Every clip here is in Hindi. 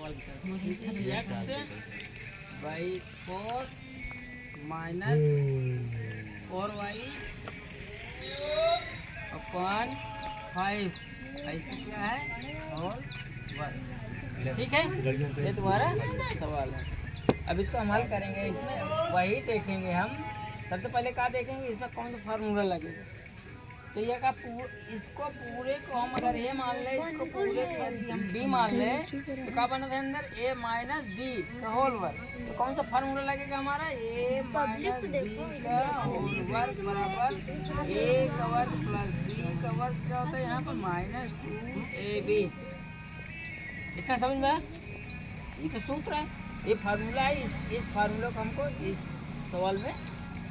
X by 4 minus 4y upon 5 ऐसे क्या है होल वर्ग। ठीक है, ये तुम्हारा सवाल है। अब इसको हम हल करेंगे, इसमें वही देखेंगे हम। सबसे पहले क्या देखेंगे, इसमें कौन सा फार्मूला लगेगा। तो ये का इसको पूरे को हम अगर ए मान ले, इसको पूरे को यदि हम बी मान ले तो क्या बना था अंदर ए माइनस बी का होल वर्ग। तो कौन सा फार्मूला लगेगा हमारा, ए माइनस बी का होल वर्ग बराबर ए का वर्ग प्लस बी का वर्ग क्या होता है यहाँ पर माइनस 2ab। इतना समझ में आया? ये तो सूत्र है, ये फार्मूला है। इस फार्मूला को हमको इस सवाल में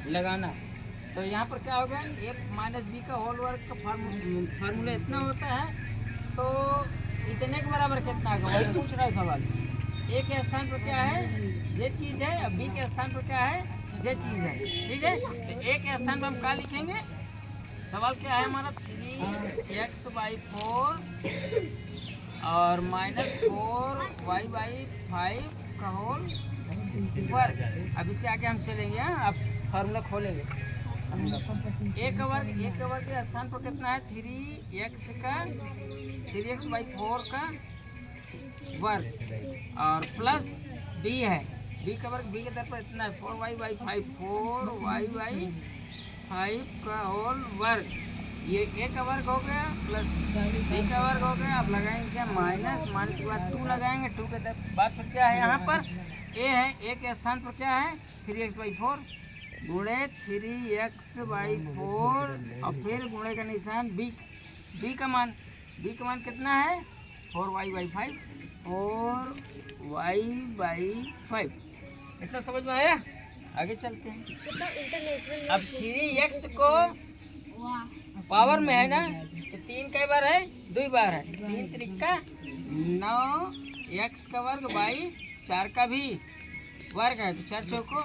लगाना है। तो यहाँ पर क्या होगा, ए माइनस बी का होल वर्ग का फार्मूला इतना होता है। तो इतने के बराबर कितना होगा वही पूछ रहा है सवाल। ए के स्थान पर क्या है, ये चीज़ है, अब बी के स्थान पर क्या है, ये चीज़ है। ठीक है, तो ए के स्थान पर हम क्या लिखेंगे, सवाल क्या है हमारा 3x/4 और माइनस 4y/5 का होल वर्ग। अब इसके आगे हम चलेंगे, अब फार्मूला खोलेंगे। ए का वर्ग के स्थान पर कितना है, 3x/4 का वर्ग और प्लस बी है, बी का वर्ग बी के तरफ पर इतना है 4y/5 का होल वर्ग। ये ए का वर्ग हो गया प्लस बी का वर्ग हो गया। अब लगाएंगे क्या, माइनस के बाद 2 लगाएंगे। 2 के बाद पर क्या है, यहाँ पर ए है, ए के स्थान पर क्या है 3x/4 गुणे 3x/4 और फिर गुणे का निशान बी का मान कितना है 4y/5 इतना समझ में आया। आगे चलते हैं। अब 3x को पावर में है ना, तो 3 कई बार है, 2 बार है। 3 त्रिका 9 x का वर्ग बाई 4 का भी वर्ग है, तो 4 चौको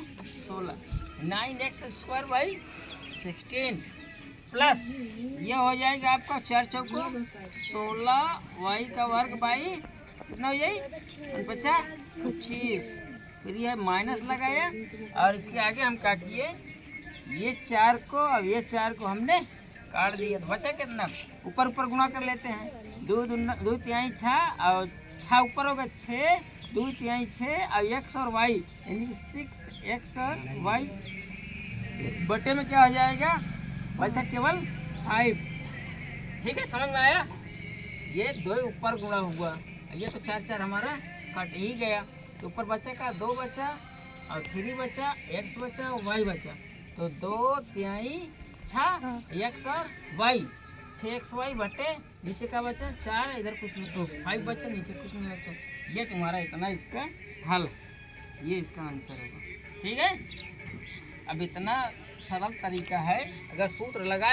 16 9x²/16 प्लस ये हो जाएगा आपका 4 चौको 16y का वर्ग बाई कितना हो जाए 25। फिर ये माइनस लगाया और इसके आगे हम क्या किए, ये 4 को अब ये 4 को हमने काट दिया, तो बचा कितना, ऊपर गुणा कर लेते हैं। 2 तिहाई 6 और 6 ऊपर होगा 6, 2 तिहाई 6 और x और y यानी कि 6x और y बटे में क्या हो जाएगा, बचा केवल 5। ठीक है, समझ में आया। ये 2 ऊपर गुणा हुआ, ये तो 4 हमारा कट ही गया। तो ऊपर बचा का 2 बचा और 3 बचा, x बचा और y बचा। तो 2 तिहाई 6 x और y 6xy बटे नीचे का बचा 4, इधर कुछ नहीं, तो 5 बचा, नीचे कुछ नहीं बचा। ये तुम्हारा इतना इसका हल, ये इसका आंसर होगा। ठीक है, अब इतना सरल तरीका है, अगर सूत्र लगा